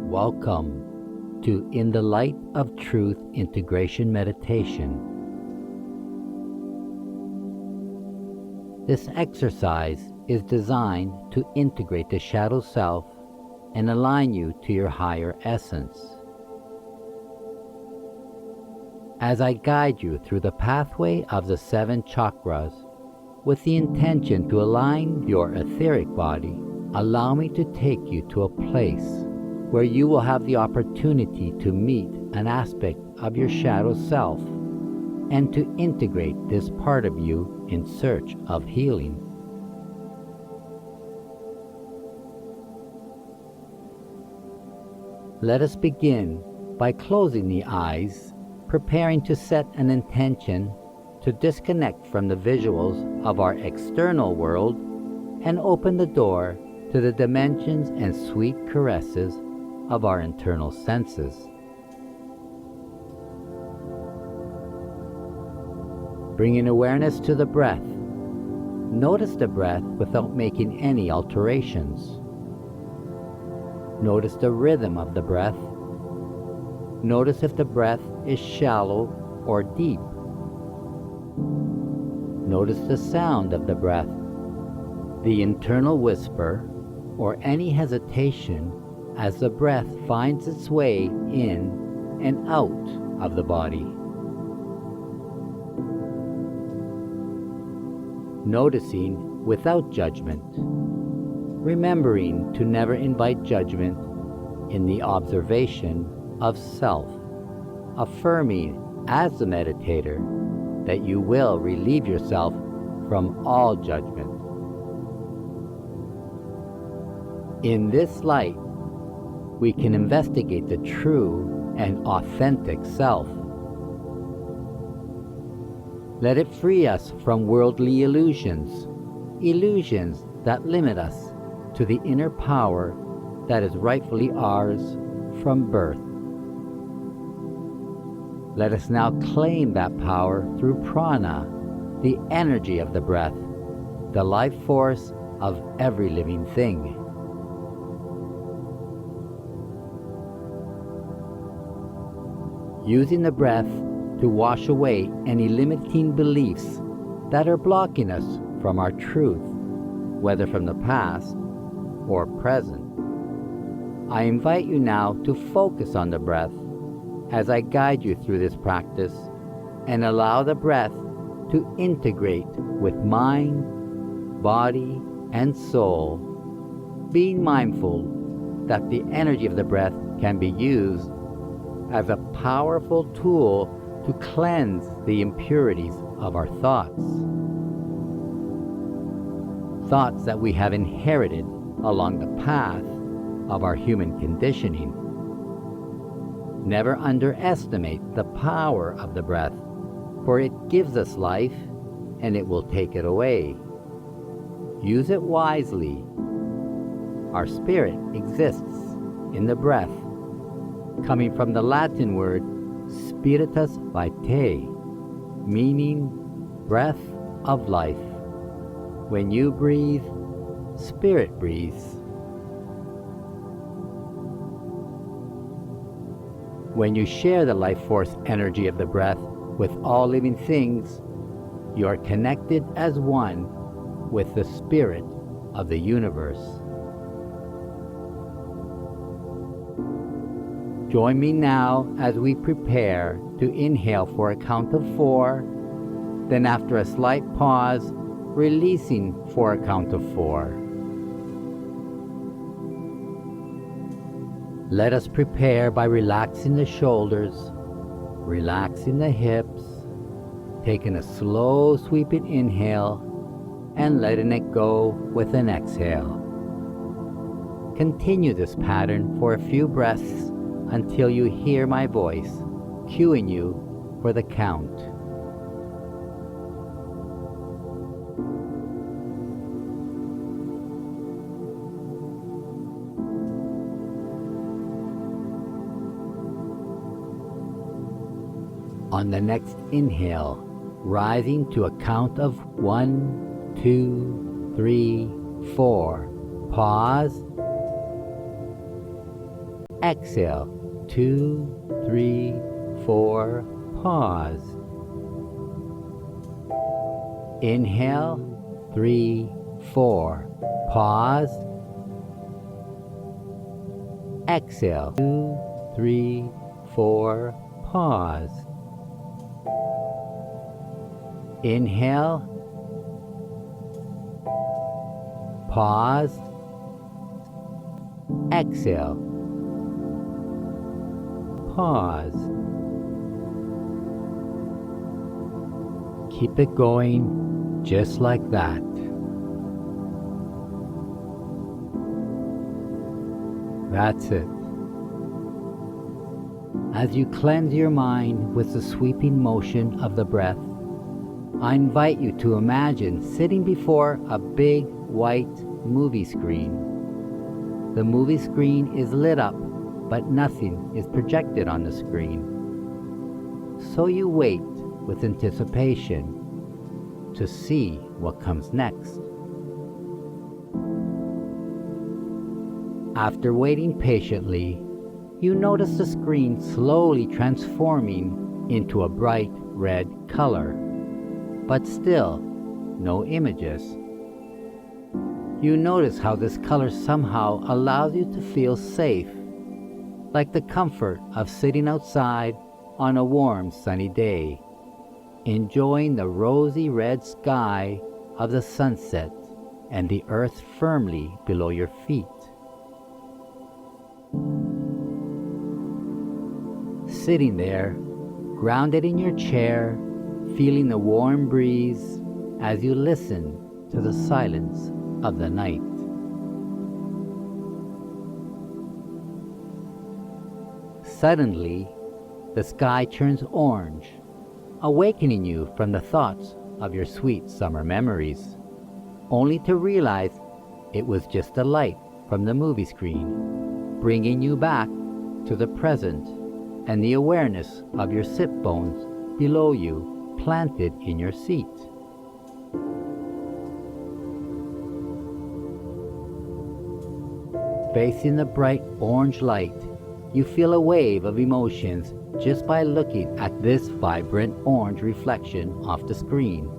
Welcome to In the Light of Truth Integration Meditation. This exercise is designed to integrate the shadow self and align you to your higher essence. As I guide you through the pathway of the 7 chakras with the intention to align your etheric body, allow me to take you to a place where you will have the opportunity to meet an aspect of your shadow self and to integrate this part of you in search of healing. Let us begin by closing the eyes, preparing to set an intention to disconnect from the visuals of our external world and open the door to the dimensions and sweet caresses of our internal senses. Bringing awareness to the breath, notice the breath without making any alterations. Notice the rhythm of the breath. Notice if the breath is shallow or deep. Notice the sound of the breath, the internal whisper, or any hesitation as the breath finds its way in and out of the body. Noticing without judgment, remembering to never invite judgment in the observation of self, affirming as the meditator that you will relieve yourself from all judgment. In this light, we can investigate the true and authentic self. Let it free us from worldly illusions, illusions that limit us to the inner power that is rightfully ours from birth. Let us now claim that power through prana, the energy of the breath, the life force of every living thing. Using the breath to wash away any limiting beliefs that are blocking us from our truth, whether from the past or present. I invite you now to focus on the breath as I guide you through this practice and allow the breath to integrate with mind, body, and soul, being mindful that the energy of the breath can be used as a powerful tool to cleanse the impurities of our thoughts. Thoughts that we have inherited along the path of our human conditioning. Never underestimate the power of the breath, for it gives us life and it will take it away. Use it wisely. Our spirit exists in the breath, coming from the Latin word spiritus vitae, meaning breath of life. When you breathe, spirit breathes. When you share the life force energy of the breath with all living things, you are connected as one with the spirit of the universe. Join me now as we prepare to inhale for a count of 4, then after a slight pause, releasing for a count of 4. Let us prepare by relaxing the shoulders, relaxing the hips, taking a slow sweeping inhale, and letting it go with an exhale. Continue this pattern for a few breaths until you hear my voice, cueing you for the count. On the next inhale, rising to a count of 1, 2, 3, 4, pause, Exhale, 2, 3, 4, pause. Inhale, 3, 4, pause. Exhale, 2, 3, 4, pause. Inhale, pause. Exhale, pause. Keep it going just like that. That's it. As you cleanse your mind with the sweeping motion of the breath, I invite you to imagine sitting before a big white movie screen. The movie screen is lit up, but nothing is projected on the screen. So you wait with anticipation to see what comes next. After waiting patiently, you notice the screen slowly transforming into a bright red color, but still no images. You notice how this color somehow allows you to feel safe, like the comfort of sitting outside on a warm sunny day, enjoying the rosy red sky of the sunset and the earth firmly below your feet. Sitting there, grounded in your chair, feeling the warm breeze as you listen to the silence of the night. Suddenly, the sky turns orange, awakening you from the thoughts of your sweet summer memories, only to realize it was just the light from the movie screen, bringing you back to the present and the awareness of your sit bones below you, planted in your seat. Facing the bright orange light, you feel a wave of emotions just by looking at this vibrant orange reflection off the screen.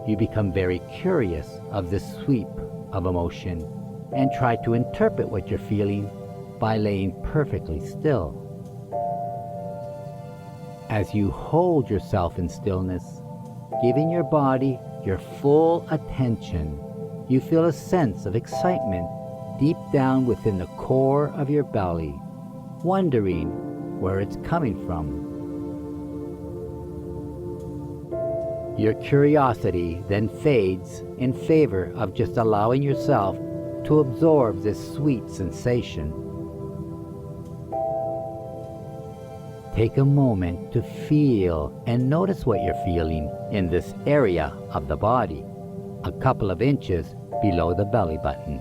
You become very curious of this sweep of emotion and try to interpret what you're feeling by laying perfectly still. As you hold yourself in stillness, giving your body your full attention, you feel a sense of excitement deep down within the core of your belly, wondering where it's coming from. Your curiosity then fades in favor of just allowing yourself to absorb this sweet sensation. Take a moment to feel and notice what you're feeling in this area of the body, a couple of inches below the belly button.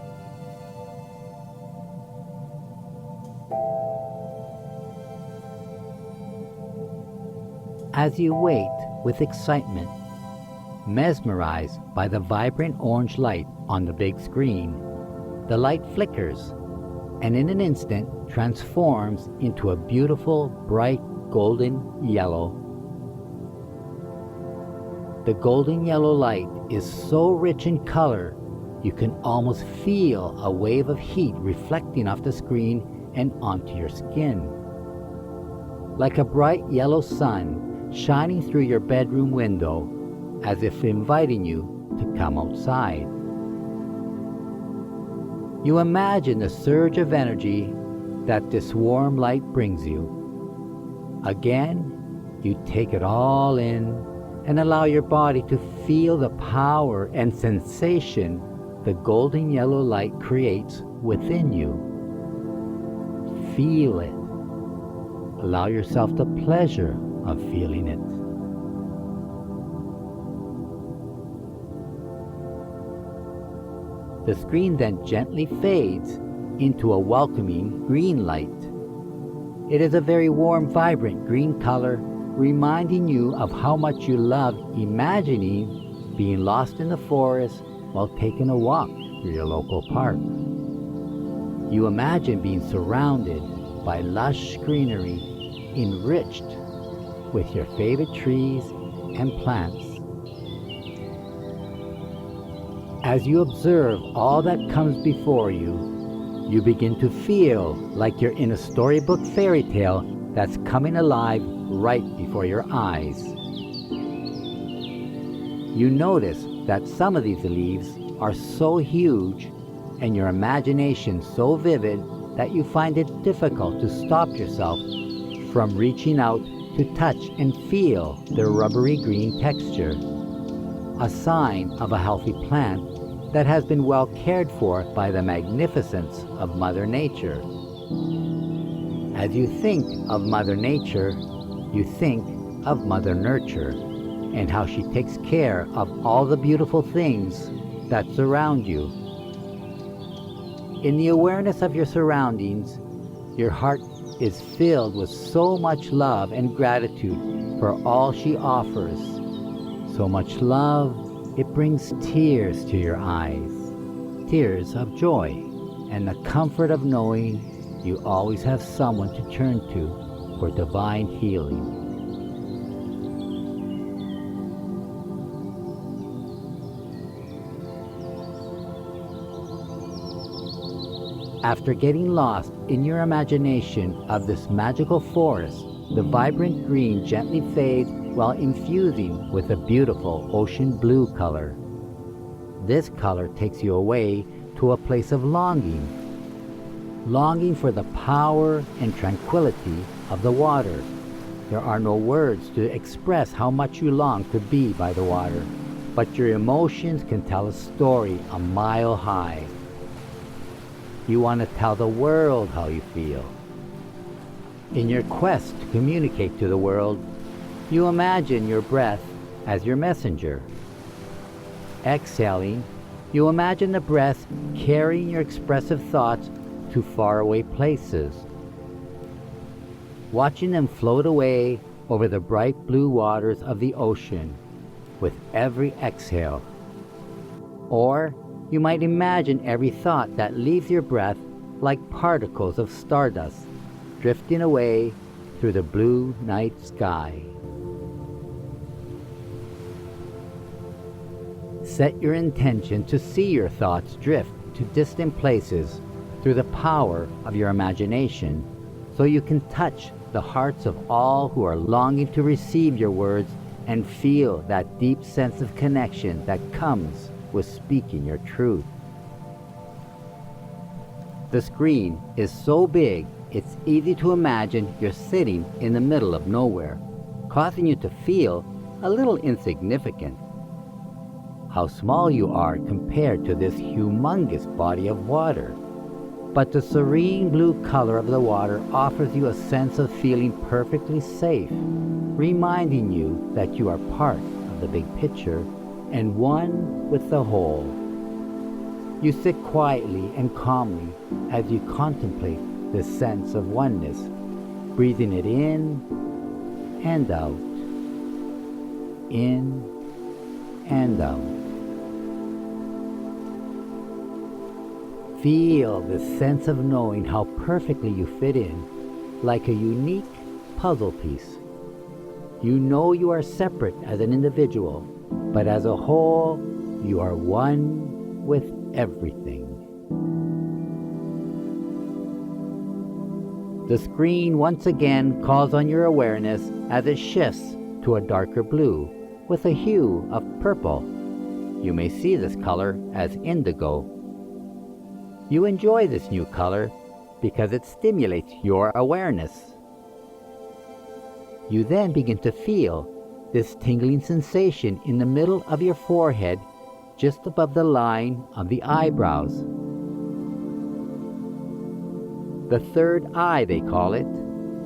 As you wait with excitement, mesmerized by the vibrant orange light on the big screen, the light flickers and in an instant transforms into a beautiful, bright golden yellow. The golden yellow light is so rich in color, you can almost feel a wave of heat reflecting off the screen and onto your skin. Like a bright yellow sun shining through your bedroom window, as if inviting you to come outside. You imagine the surge of energy that this warm light brings you. Again, you take it all in and allow your body to feel the power and sensation the golden yellow light creates within you. Feel it. Allow yourself the pleasure of feeling it. The screen then gently fades into a welcoming green light. It is a very warm, vibrant green color, reminding you of how much you love imagining being lost in the forest while taking a walk through your local park. You imagine being surrounded by lush greenery, enriched with your favorite trees and plants. As you observe all that comes before you, you begin to feel like you're in a storybook fairy tale that's coming alive right before your eyes. You notice that some of these leaves are so huge and your imagination so vivid that you find it difficult to stop yourself from reaching out to touch and feel their rubbery green texture, a sign of a healthy plant that has been well cared for by the magnificence of Mother Nature. As you think of Mother Nature, you think of Mother Nurture and how she takes care of all the beautiful things that surround you. In the awareness of your surroundings, your heart is filled with so much love and gratitude for all she offers. So much love, it brings tears to your eyes, tears of joy, and the comfort of knowing you always have someone to turn to for divine healing. After getting lost in your imagination of this magical forest, the vibrant green gently fades while infusing with a beautiful ocean blue color. This color takes you away to a place of longing for the power and tranquility of the water. There are no words to express how much you long to be by the water, but your emotions can tell a story a mile high. You want to tell the world how you feel. In your quest to communicate to the world, you imagine your breath as your messenger. Exhaling, you imagine the breath carrying your expressive thoughts to faraway places, watching them float away over the bright blue waters of the ocean with every exhale. Or you might imagine every thought that leaves your breath like particles of stardust drifting away through the blue night sky. Set your intention to see your thoughts drift to distant places through the power of your imagination, so you can touch the hearts of all who are longing to receive your words and feel that deep sense of connection that comes with speaking your truth. The screen is so big, it's easy to imagine you're sitting in the middle of nowhere, causing you to feel a little insignificant. How small you are compared to this humongous body of water. But the serene blue color of the water offers you a sense of feeling perfectly safe, reminding you that you are part of the big picture and one with the whole. You sit quietly and calmly as you contemplate this sense of oneness, breathing it in and out, in and out. Feel this sense of knowing how perfectly you fit in, like a unique puzzle piece. You know you are separate as an individual, but as a whole, you are one with everything. The screen once again calls on your awareness as it shifts to a darker blue with a hue of purple. You may see this color as indigo. You enjoy this new color because it stimulates your awareness. You then begin to feel this tingling sensation in the middle of your forehead, just above the line of the eyebrows. The third eye, they call it,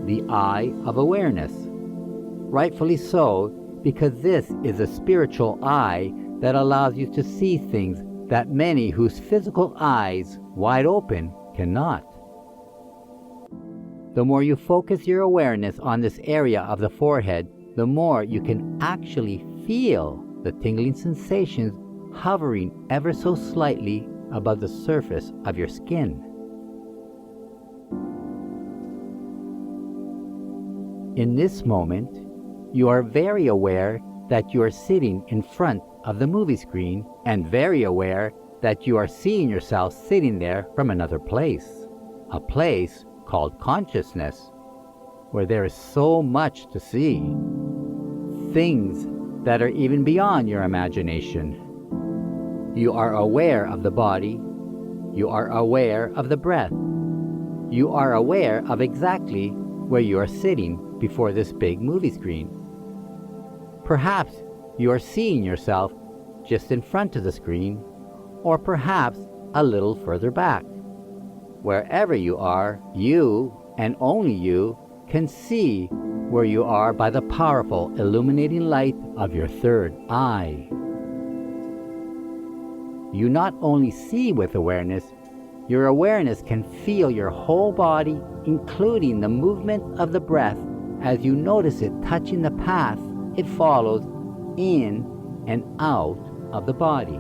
the eye of awareness. Rightfully so, because this is a spiritual eye that allows you to see things that many whose physical eyes, wide open, cannot. The more you focus your awareness on this area of the forehead, the more you can actually feel the tingling sensations hovering ever so slightly above the surface of your skin. In this moment, you are very aware that you are sitting in front of the movie screen and very aware that you are seeing yourself sitting there from another place, a place called consciousness, where there is so much to see, things that are even beyond your imagination. You are aware of the body, you are aware of the breath, you are aware of exactly where you are sitting before this big movie screen. Perhaps you are seeing yourself just in front of the screen, or perhaps a little further back. Wherever you are, you, and only you, can see where you are by the powerful illuminating light of your third eye. You not only see with awareness, your awareness can feel your whole body, including the movement of the breath as you notice it touching the path it follows in and out of the body.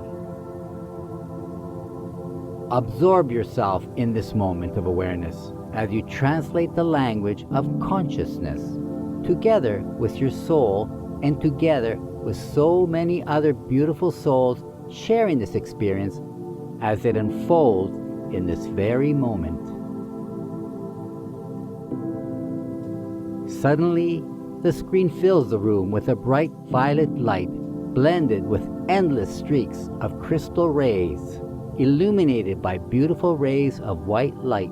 Absorb yourself in this moment of awareness as you translate the language of consciousness together with your soul and together with so many other beautiful souls sharing this experience as it unfolds in this very moment. Suddenly, the screen fills the room with a bright violet light blended with endless streaks of crystal rays, illuminated by beautiful rays of white light.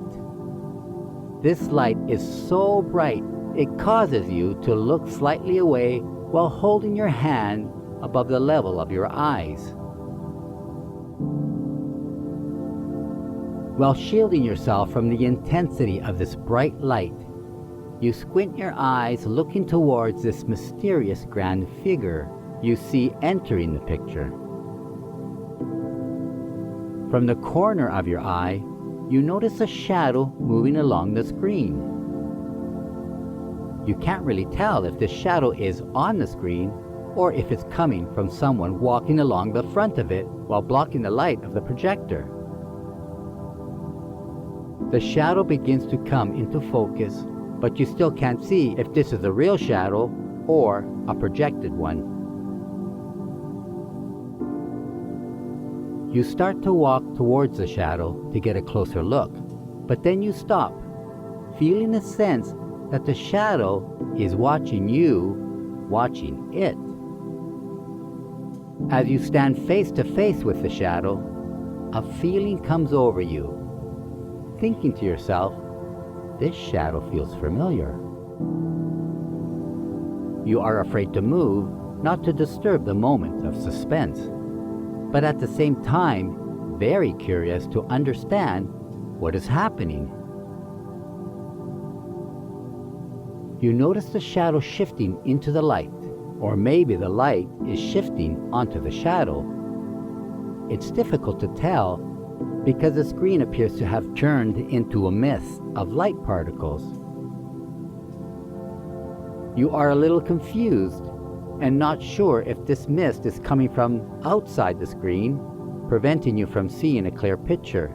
This light is so bright it causes you to look slightly away while holding your hand above the level of your eyes. While shielding yourself from the intensity of this bright light, you squint your eyes looking towards this mysterious grand figure you see entering the picture. From the corner of your eye, you notice a shadow moving along the screen. You can't really tell if this shadow is on the screen or if it's coming from someone walking along the front of it while blocking the light of the projector. The shadow begins to come into focus, but you still can't see if this is a real shadow or a projected one. You start to walk towards the shadow to get a closer look, but then you stop, feeling a sense that the shadow is watching you, watching it. As you stand face to face with the shadow, a feeling comes over you, thinking to yourself, this shadow feels familiar. You are afraid to move, not to disturb the moment of suspense, but at the same time, very curious to understand what is happening. You notice the shadow shifting into the light, or maybe the light is shifting onto the shadow. It's difficult to tell because the screen appears to have turned into a mist of light particles. You are a little confused and not sure if this mist is coming from outside the screen, preventing you from seeing a clear picture.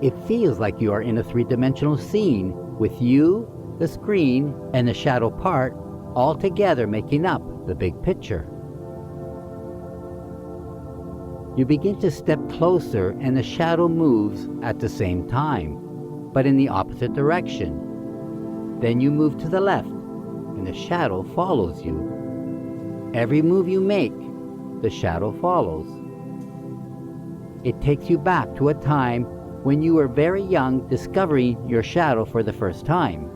It feels like you are in a three-dimensional scene with you, the screen, and the shadow part all together making up the big picture. You begin to step closer and the shadow moves at the same time, but in the opposite direction. Then you move to the left and the shadow follows you. Every move you make, the shadow follows. It takes you back to a time when you were very young, discovering your shadow for the first time.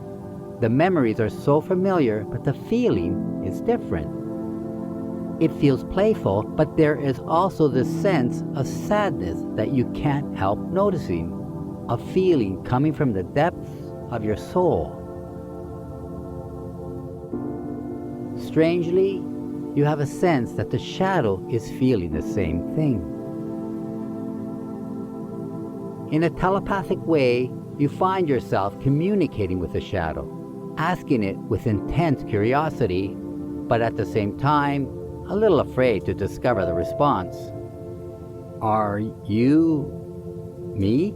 The memories are so familiar, but the feeling is different. It feels playful, but there is also this sense of sadness that you can't help noticing, a feeling coming from the depths of your soul. Strangely, you have a sense that the shadow is feeling the same thing. In a telepathic way, you find yourself communicating with the shadow, asking it with intense curiosity, but at the same time, a little afraid to discover the response. Are you me?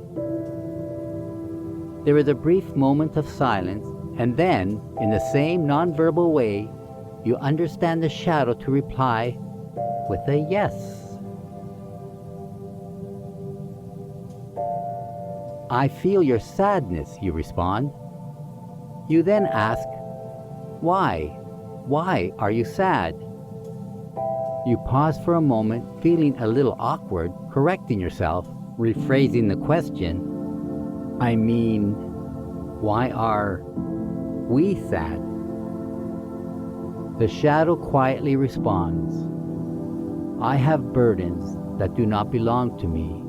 There is a brief moment of silence, And then, in the same nonverbal way, you understand the shadow to reply with a yes. I feel your sadness, you respond. You then ask, why? Why are you sad? You pause for a moment, feeling a little awkward, correcting yourself, rephrasing the question. I mean, why are we sad? The shadow quietly responds, I have burdens that do not belong to me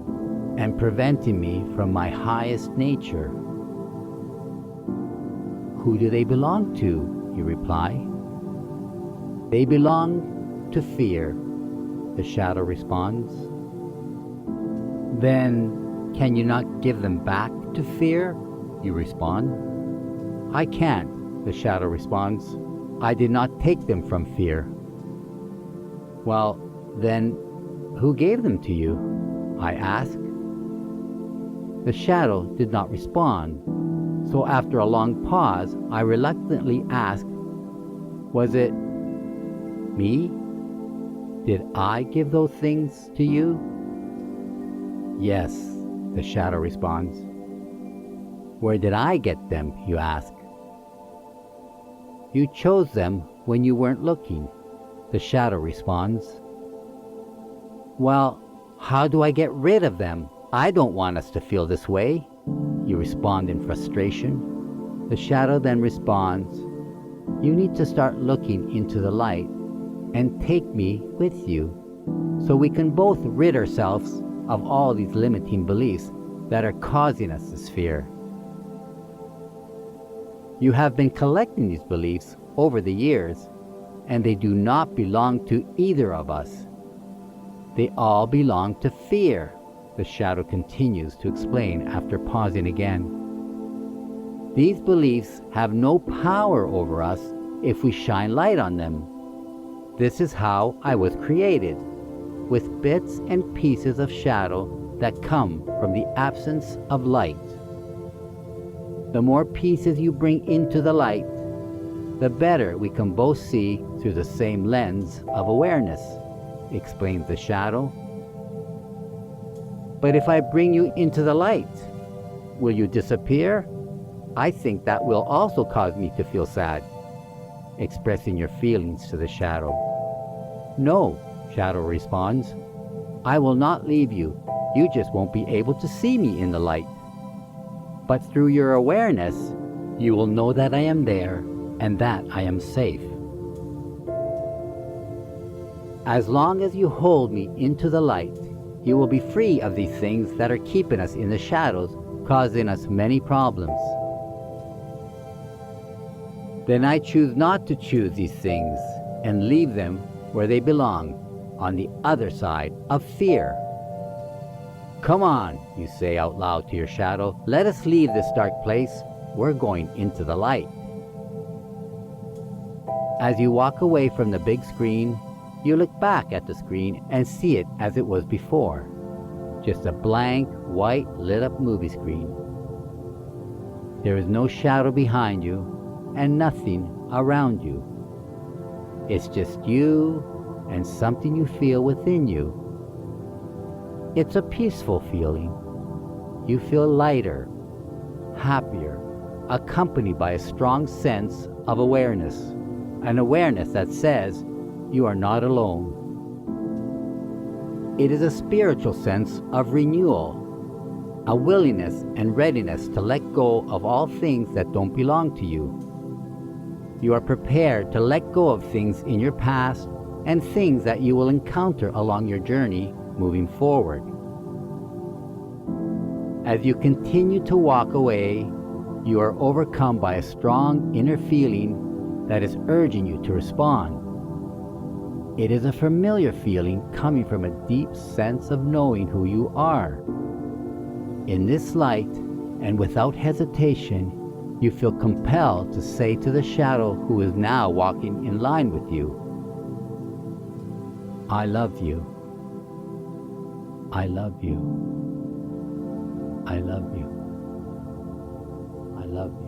and preventing me from my highest nature. Who do they belong to? You reply. They belong to fear, the shadow responds. Then, can you not give them back to fear? You respond. I can't, the shadow responds. I did not take them from fear. Well, then, who gave them to you? I ask. The shadow did not respond, so after a long pause, I reluctantly asked, was it me? Did I give those things to you? Yes, the shadow responds. Where did I get them, you ask? You chose them when you weren't looking, the shadow responds. Well, how do I get rid of them? I don't want us to feel this way, you respond in frustration. The shadow then responds, you need to start looking into the light and take me with you, so we can both rid ourselves of all these limiting beliefs that are causing us this fear. You have been collecting these beliefs over the years, and they do not belong to either of us. They all belong to fear, the shadow continues to explain after pausing again. These beliefs have no power over us if we shine light on them. This is how I was created, with bits and pieces of shadow that come from the absence of light. The more pieces you bring into the light, the better we can both see through the same lens of awareness, explains the shadow. But if I bring you into the light, will you disappear? I think that will also cause me to feel sad, expressing your feelings to the shadow. No, shadow responds. I will not leave you. You just won't be able to see me in the light. But through your awareness, you will know that I am there and that I am safe. As long as you hold me into the light, you will be free of these things that are keeping us in the shadows, causing us many problems. Then I choose not to choose these things and leave them where they belong, on the other side of fear. Come on, you say out loud to your shadow. Let us leave this dark place. We're going into the light. As you walk away from the big screen, you look back at the screen and see it as it was before. Just a blank, white, lit-up movie screen. There is no shadow behind you and nothing around you. It's just you and something you feel within you. It's a peaceful feeling. You feel lighter, happier, accompanied by a strong sense of awareness, an awareness that says you are not alone. It is a spiritual sense of renewal, a willingness and readiness to let go of all things that don't belong to you. You are prepared to let go of things in your past and things that you will encounter along your journey moving forward. As you continue to walk away, you are overcome by a strong inner feeling that is urging you to respond. It is a familiar feeling coming from a deep sense of knowing who you are. In this light, and without hesitation, you feel compelled to say to the shadow who is now walking in line with you, I love you. I love you. I love you. I love you.